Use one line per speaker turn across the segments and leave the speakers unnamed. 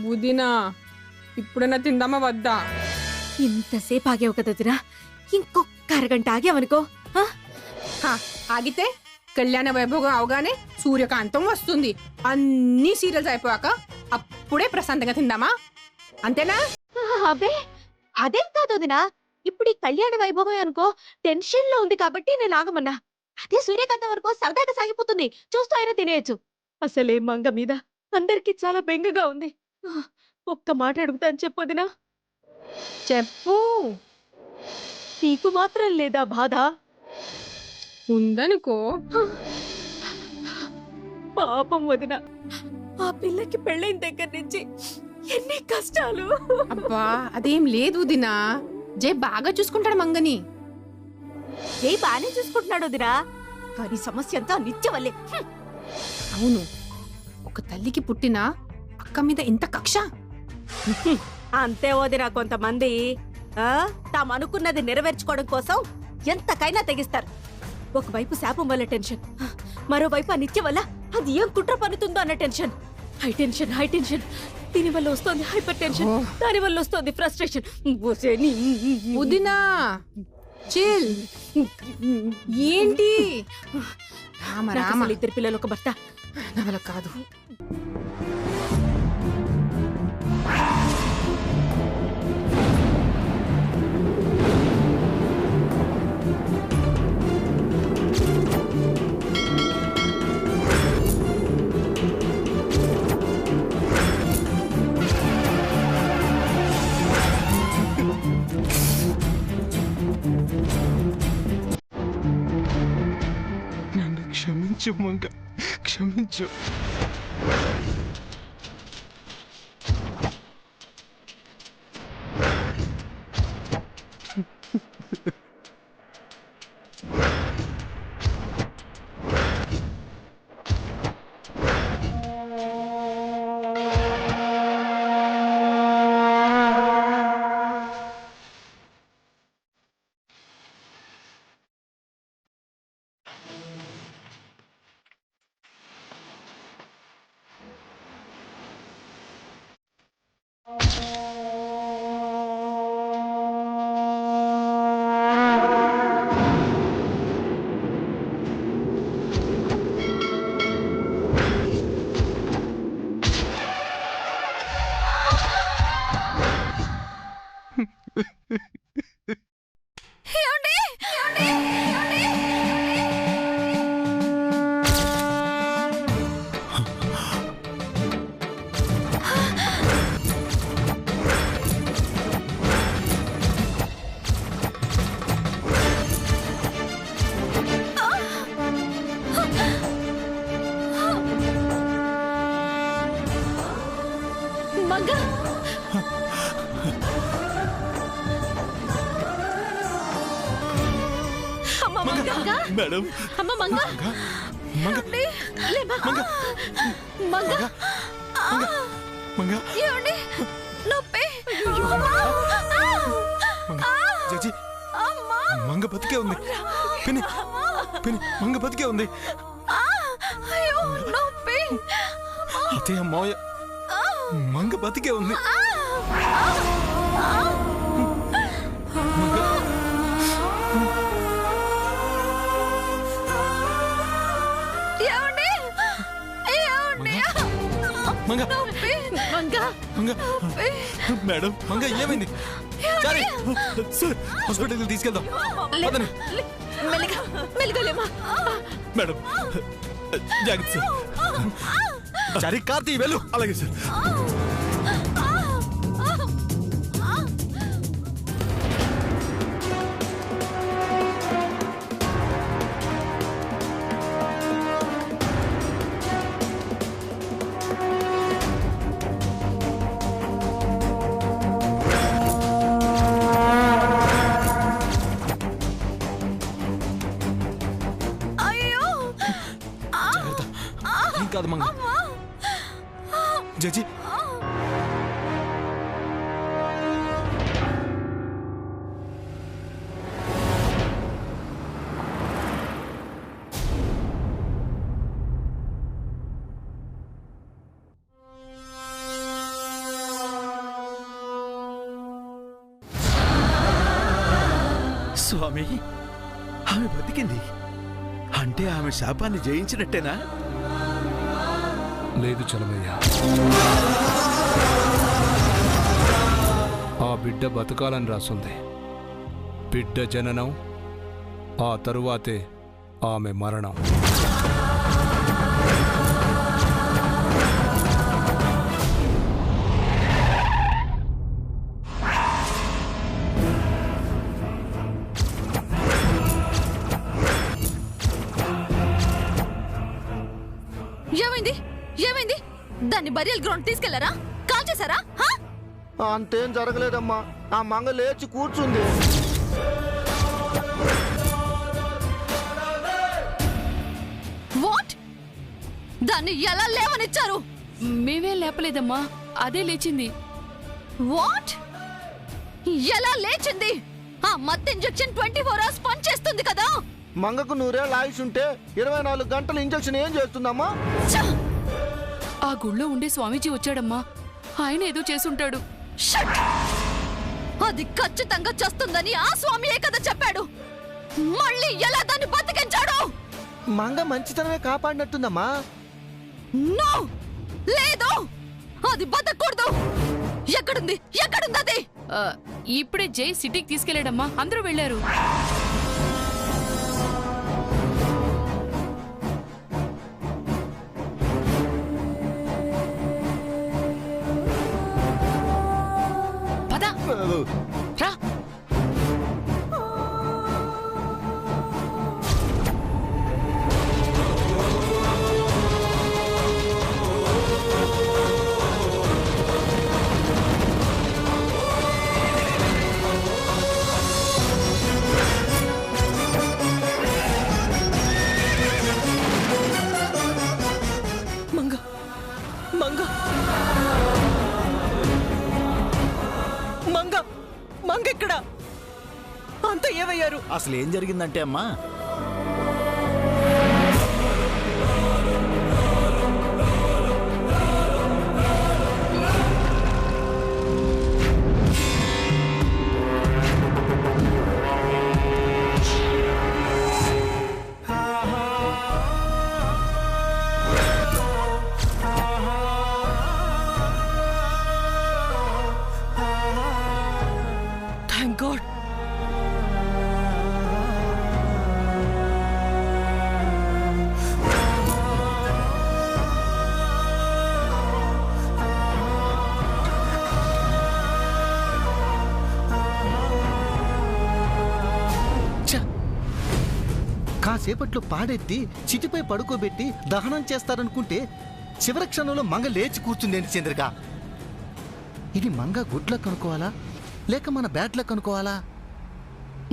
వదినా ఇప్పుడైనా తిందామా వద్దా?
ఇంతసేపు ఆగేవు కదా వదినా, ఇంకొక అరగంట ఆగావనుకో.
ఆగితే కళ్యాణ వైభోగం అవగానే సూర్యకాంతం వస్తుంది. అన్ని సీరియల్స్ అయిపోయాక అప్పుడే ప్రశాంతంగా తిందామా, అంతేనా?
అబ్బే అదేం కాదు వదినా, ఇప్పుడు ఈ కళ్యాణ వైభవం అనుకో టెన్షన్ లో ఉంది కాబట్టి నేను ఆగమన్నా. అదే సూర్యకాంతం వరకు సరదాగా సాగిపోతుంది, చూస్తూ అయినా తినేయచ్చు. అసలే మంగ మీద అందరికి చాలా బెంగగా ఉంది. ఒక్క మాట అడుగుతాను చెప్పు వదినా.
చెప్పు.
నీకు మాత్రం లేదా బాధ?
ఉందనుకో.
పాపం వదిన, ఆ పిల్లకి పెళ్ళైన దగ్గర నుంచి ఎన్ని కష్టాలు.
అబ్బా అదేం లేదు వదినా, జై బాగా చూసుకుంటాడు మంగని.
ఏ బానే చూసుకుంటున్నాడు వదినా, కానీ సమస్య అంతా నిత్య వల్లే.
అవును, ఒక తల్లికి పుట్టిన అక్క మీద ఎంత కక్ష.
అంతే వదినా, కొంతమంది తాము అనుకున్నది నెరవేర్చుకోవడం కోసం ఎంతకైనా తెగిస్తారు. ఒకవైపు శాపం వల్ల టెన్షన్, మరోవైపు ఆ నిత్యం వల్ల అది ఏం కుట్ర పన్నుతుందో అన్న tension. High tension high tension, దీని వల్ల వస్తుంది హైపర్ టెన్షన్, దాని వల్ల వస్తుంది ఫ్రస్ట్రేషన్.
వదినా చిల్. ఏంటి రామ రామ,
ఇద్దరు పిల్లలు ఒక భర్త
నా వల్ల కాదు.
నన్ను క్షమించు మంగ, క్షమించు. మేడం,
అమ్మ మంగ,
మంగ, మంగ,
మంగ,
మంగ,
ఏమండి నొప్పి.
జడ్జి, మంగ బతికే ఉంది. పిన్ని, పిన్ని, మంగ బతికే ఉంది.
నొప్పి.
అదే మాయ, మంగ బతికే ఉంది. మంగ, మంగ, మంగ, మేడం, మంగ ఏమైంది? సారీ సార్, హాస్పిటల్కి తీసుకెళ్దాం.
మెల్లగా మెల్లగలేమా
మేడం, జాగ్రత్త సార్. సరే కార్తీ వెళ్ళు. అలాగే సార్. కాదు మంగ. జడ్జి,
స్వామి, ఆమె బతికింది అంటే ఆమె శాపాన్ని జయించినట్టేనా?
లేదు చలమయ్య, ఆ బిడ్డ బతకాలని రాసుంది. బిడ్డ జననం, ఆ తరువాతే ఆమె మరణం.
ఏమైంది ఏమైంది? దాన్ని బరియల్ గ్రౌండ్ తీసుకెళ్లారా? కాల్ చేశారా?
అంతేం జరగలేదమ్మా. ఆ మంగ లేచి కూర్చుంది.
వాట్? దాన్ని ఎలా లేవనిచ్చారు?
మేమేం లేపలేదమ్మా, అదే లేచింది.
వాట్? ఎలా లేచింది? ఆ మత్ ఇంజెక్షన్ 24 hours పనిచేస్తుంది కదా?
మంగకు 100 ఏళ్ళ ఆయుష్ ఉంటే 24 గంటల ఇంజెక్షన్ ఏం చేస్తుందమ్మా?
ఛ!
ఆ గుళ్ళో ఉండే స్వామీజీ వచ్చాడమ్మా, ఆయన ఏదో చేసుంటాడు.
షట్! అది ఖచ్చితంగా చేస్తుందని ఆ స్వామియే కదా చెప్పాడు. మళ్ళీ ఎలా దాన్ని బతికించాడు?
మంగ మంచితనమే కాపాడినట్టుందమ్మా.
నో, లేదు, అది బతకూడదు. ఎక్కడుంది ఎక్కడుంది అది?
ఇప్పుడే జై సిటీకి తీసుకెళ్లాడమ్మా, అందరూ వెళ్లారు. పద రా.
మంగెక్కడా? అంతా ఏమయ్యారు?
అసలు ఏం జరిగిందంటే అమ్మా,
థ్యాంక్ గాడ్.
కాసేపట్లో పాడెత్తి చితిపై పడుకోబెట్టి దహనం చేస్తారనుకుంటే చివరి క్షణంలో మంగ లేచి కూర్చుందేంటి చంద్రిక? ఇది మంగ గుడ్ లక్ అనుకోవాలా లేక మన బ్యాడ్ లక్ అనుకోవాలా?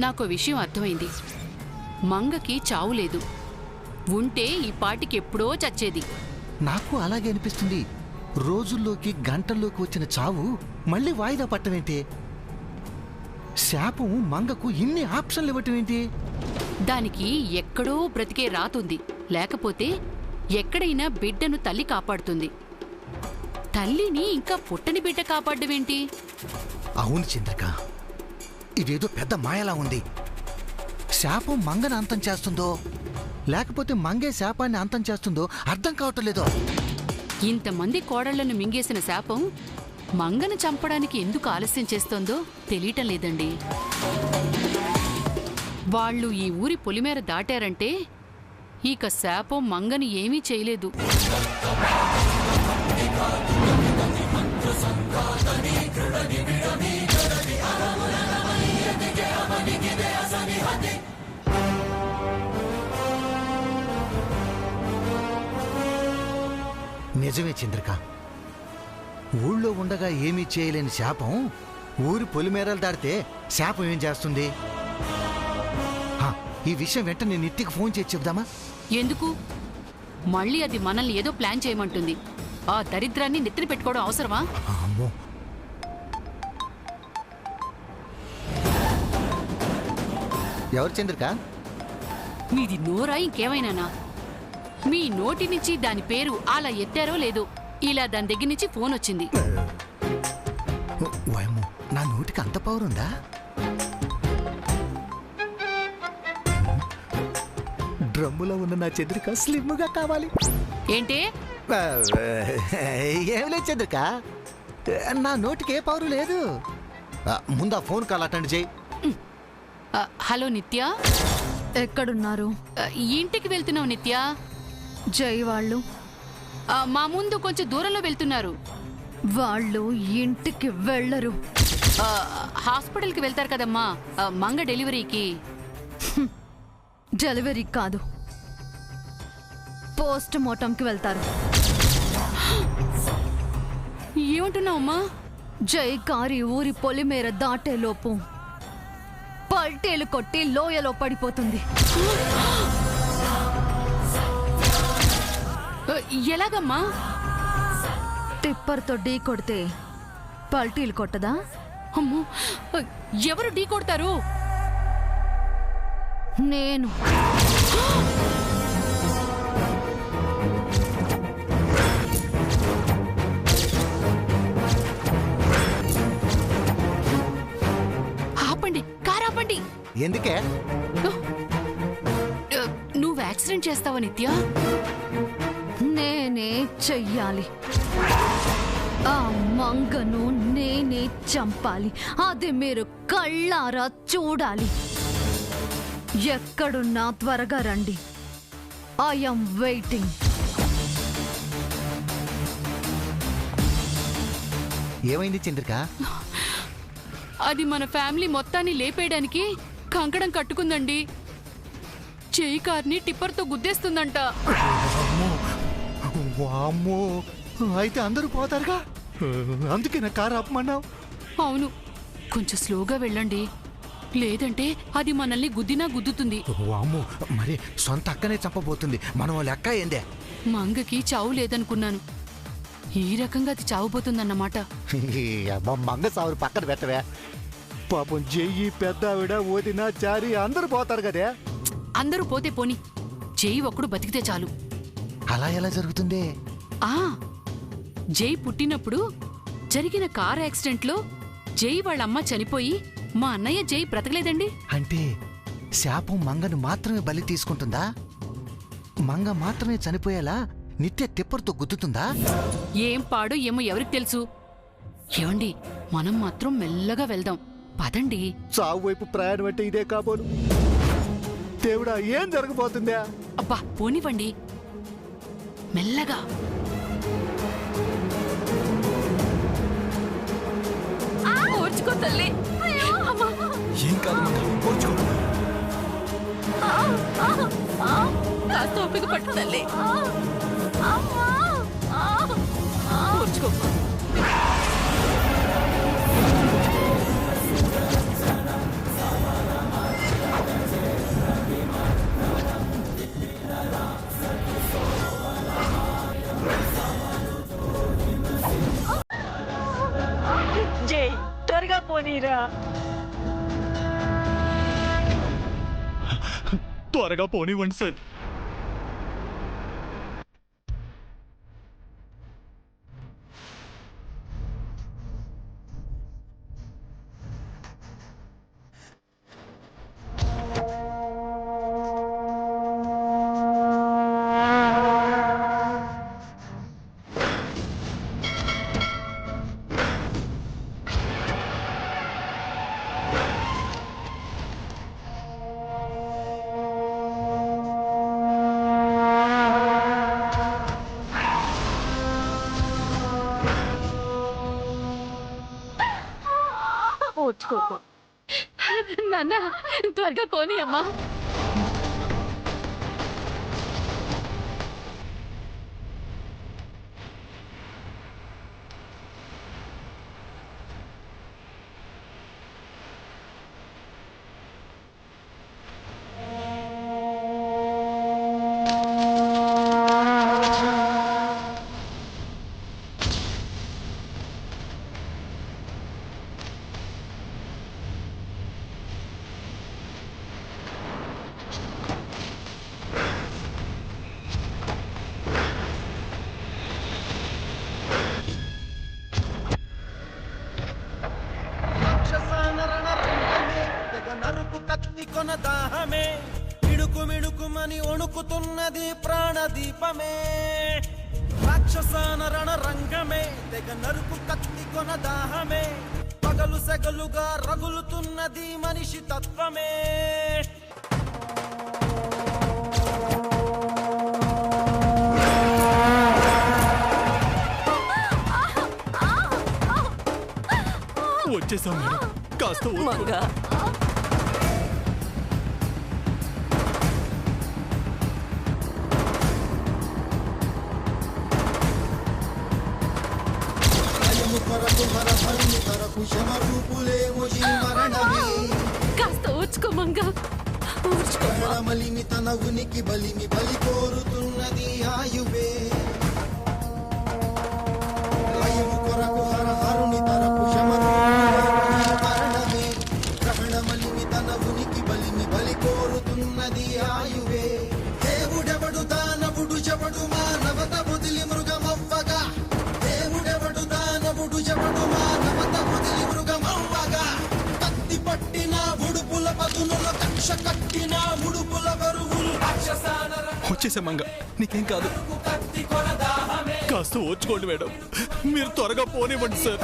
నాకో విషయం అర్థమైంది. మంగకి చావు లేదు, ఉంటే ఈ పాటికి ఎప్పుడో చచ్చేది.
నాకు అలాగే అనిపిస్తుంది. రోజుల్లోకి గంటల్లోకి వచ్చిన చావు మళ్ళీ వాయిదా పట్టమేంటి? శాపం మంగకు ఇన్ని ఆప్షన్లు ఇవ్వటం ఏంటి?
దానికి ఎక్కడో బ్రతికే రాతుంది, లేకపోతే ఎక్కడైనా బిడ్డను తల్లి కాపాడుతుంది. తల్లిని ఇంకా పుట్టని బిడ్డ కాపాడమేంటి?
అవును చంద్రిక, ఇదేదో పెద్ద మాయలా ఉంది. శాపం మంగను అంతం చేస్తుందో లేకపోతే మంగే శాపాన్ని అంతం చేస్తుందో అర్థం కావటం లేదో.
ఇంతమంది కోడళ్లను మింగేసిన శాపం మంగను చంపడానికి ఎందుకు ఆలస్యం చేస్తోందో తెలియటం లేదండి. వాళ్ళు ఈ ఊరి పొలిమేర దాటారంటే ఇక శాపం మంగని ఏమీ చేయలేదు.
నిజమే చంద్రిక, ఊళ్ళో ఉండగా ఏమీ చేయలేని శాపం ఊరి పొలిమేరలు దాడితే శాపం ఏం చేస్తుంది? ఈ విషయం వెంటనే నిత్తికి ఫోన్ చేసి చెప్దామా?
ఎందుకు? మళ్ళీ అది మనల్ని ఏదో ప్లాన్ చేయమంటుంది. ఆ దరిద్రాన్ని నెత్తిన పెట్టుకోవడం అవసరమా?
అమ్మో, ఎవరు చంద్రిక?
మీది నోరా ఇంకేమైనానా? మీ నోటి నుంచి దాని పేరు అలా ఎత్తారో లేదో, ఇలా దాని దగ్గర నుంచి ఫోన్ వచ్చింది.
వాయమ్మో, నా నోటికి అంత పవర్ ఉందా? డ్రమ్ములో ఉన్న నా చంద్రిక స్లిమ్గా కావాలి.
ఏంటి?
ఏం లేదు చంద్రిక, నా నోటికి ఏ పవరు లేదు. ముందు ఆ ఫోన్ కాల్ అటెండ్ చేయి.
హలో నిత్య,
ఎక్కడున్నారు?
ఇంటికి వెళ్తున్నావు నిత్య?
జై వాళ్ళు
మా ముందు కొంచెం దూరంలో వెళ్తున్నారు.
వాళ్ళు ఇంటికి వెళ్ళరు.
హాస్పిటల్కి వెళ్తారు కదమ్మా, మంగ డెలివరీకి.
డెలివరీ కాదు, పోస్ట్ మార్టంకి వెళ్తారు.
ఏమంటున్నావమ్మా?
జై కారి ఊరి పొలిమేర దాటేలోపు పల్టీలు కొట్టి లోయలో పడిపోతుంది.
ఎలాగమ్మా?
టిప్పర్తో ఢీ కొడితే పల్టీలు కొట్టదా?
అమ్మో, ఎవరు ఢీ కొడతారు?
నేను.
ఆపండి, కారు ఆపండి.
ఎందుకే?
నువ్వు యాక్సిడెంట్ చేస్తావా నిత్య?
నేనే చెయ్యాలి. ఆ మంగను నేనే చంపాలి. అది మీరు కళ్ళారా చూడాలి. ఎక్కడున్నా త్వరగా రండి. I'm waiting.
ఏమైంది చంద్రిక?
అది మన ఫ్యామిలీ మొత్తాన్ని లేపేయడానికి కంకణం కట్టుకుందండి. చేయి కార్ని టిప్పర్తో గుద్దేస్తుందంట.
వామ్మో, అయితే అందరూ పోతారుగా, అందుకే నా కారు ఆపమన్నావు.
అవును, కొంచెం స్లోగా వెళ్ళండి, లేదంటే అది మనల్ని గుద్దినా గుద్దుతుంది.
వామ్మో, మరి సొంత అక్కనే చంపబోతుంది. మనం లెక్క ఏందే?
మంగకి చావు లేదనుకున్నాను, ఈ రకంగా అది చావుపోతుందన్నమాట.
మంగ సావురు పక్కన పెట్టవే. పాపం జయ్యి, పెద్దావిడ, వదిన, చారి అందరూ పోతారు కదే.
అందరూ పోతే పోని, జై ఒక్కడు బతికితే చాలు.
అలా ఎలా జరుగుతుంది?
ఆ జై పుట్టినప్పుడు జరిగిన కార్ యాక్సిడెంట్లో జై వాళ్ళమ్మ చనిపోయి మా అన్నయ్య జై బ్రతకలేదండి.
అంటే శాపం మంగను మాత్రమే బలి తీసుకుంటుందా? మంగ మాత్రమే చనిపోయేలా నిత్య తిప్పర్తో గుద్దుతుందా?
ఏం పాడో ఏమో ఎవరికి తెలుసు. ఏమండి, మనం మాత్రం మెల్లగా వెళ్దాం, పదండి.
చావు వైపు ప్రయాణం అంటే ఇదే కాబోలు. దేవుడా, ఏం జరగబోతుందా?
అబ్బా పోనివ్వండి, మెల్లగా. ఓర్చుకో తల్లి.
ఏం కాదు మంగ, ఓర్చుకో.
కాస్త ఓపిక పట్టు తల్లి. ఓర్చుకో.
జై త్వరగా పోనీరా.
త్వరగా పోనివ్వండి సార్.
నాన్న త్వరగా పోనీ అమ్మా.
నరుకు కత్తి కొన దాహమే పిడుకు మిణుకుమని వణుకుతున్నది ప్రాణదీపమే రాక్షసాన రణ రంగమే తెగ నరుకు కత్తి కొన దాహమే పగలు సెగలుగా రగులుతున్నది మనిషి తత్వమే
వచ్చేసాం మేడం కాస్త
మంగా
కాస్త ఓర్చుకో మంగా
మలిమి తన ఉనికి బలిమి బలి కోరుతున్నది ఆయువే లయము కొరకు హర హరుని తరపు మరణమే గ్రహణ మలిమి తన ఉనికి బలిమి బలి కోరుతున్నది ఆయువే దేవుడెవడు దానవుడు జవడు మానవత బుదిలి మృగమవ్వగా దేవుడెవడు దానవుడు జవడు మానవత బుదిలి మృగమవ్వగా కత్తి పట్టిన ఉడుపుల పదునుల కక్ష కట్టిన ఉడుపుల బరువులు
వచ్చేసా మంగ, నీకేం కాదు.
కాస్త ఓర్చుకోండి మేడం, మీరు త్వరగా పోనివ్వండి సార్.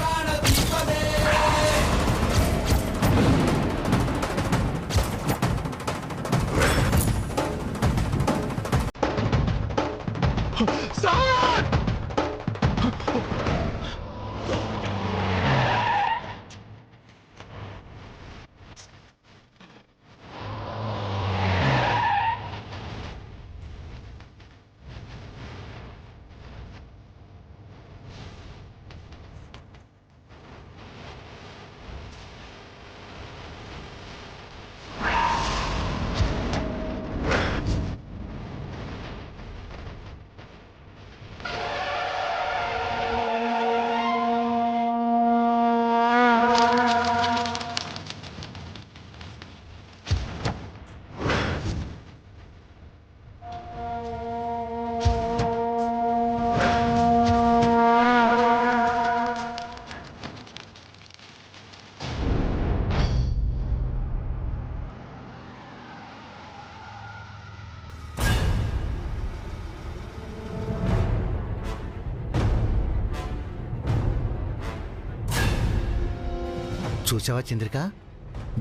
చూసావా చంద్రిక,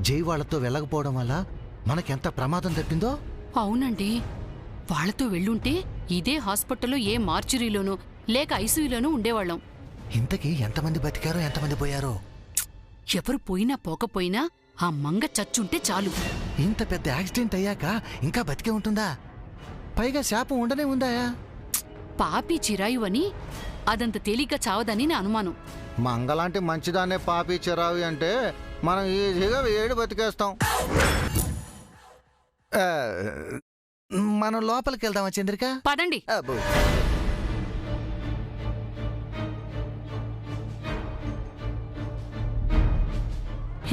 జై వాళ్లతో వెళ్ళకపోవడం వల్ల మనకెంత ప్రమాదం తప్పిందో.
అవునండి, వాళ్లతో వెళ్ళుంటే ఇదే హాస్పిటల్లో ఏ మార్చురీలోనో లేక ఐసీయూలోనూ ఉండేవాళ్ళం.
ఇంతకీ ఎంతమంది బతికారో ఎంతమంది పోయారో.
ఎవరు పోయినా పోకపోయినా ఆ మంగ చచ్చుంటే చాలు.
ఇంత పెద్ద యాక్సిడెంట్ అయ్యాక ఇంకా బతికే ఉంటుందా? పైగా శాపం ఉండనే ఉందాయా?
పాపి చిరాయు అని అదంత తేలిగ్గా చావదని నా అనుమానం.
మంగలాంటి మంచిదాన్నే పాపి చిరావి అంటే మనం ఈజీగా ఏడు బతికేస్తాం. మనం లోపలికి వెళ్దామా చంద్రిక?
పదండి.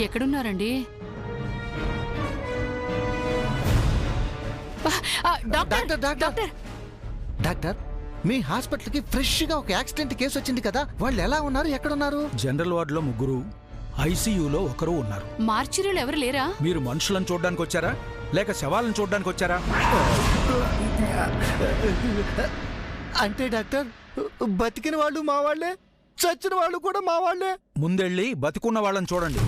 ఎక్కడున్నారండి?
డాక్టర్, మీ హాస్పిటల్కి ఫ్రెష్ గా ఒక యాక్సిడెంట్ కేసు వచ్చింది కదా, వాళ్ళు ఎలా ఉన్నారు, ఎక్కడున్నారు?
జనరల్ వార్డులో 3, ఐసీయూలో 1 ఉన్నారు.
మార్చురీలో ఎవరు లేరా?
మీరు మనుషులను చూడడానికి వచ్చారా లేక శవాలను చూడడానికి వచ్చారా?
అంటే డాక్టర్, బతికిన వాళ్ళు మా వాళ్ళే, చచ్చిన వాళ్ళు కూడా మా వాళ్ళే.
ముందెళ్ళి బతికున్న వాళ్ళని చూడండి.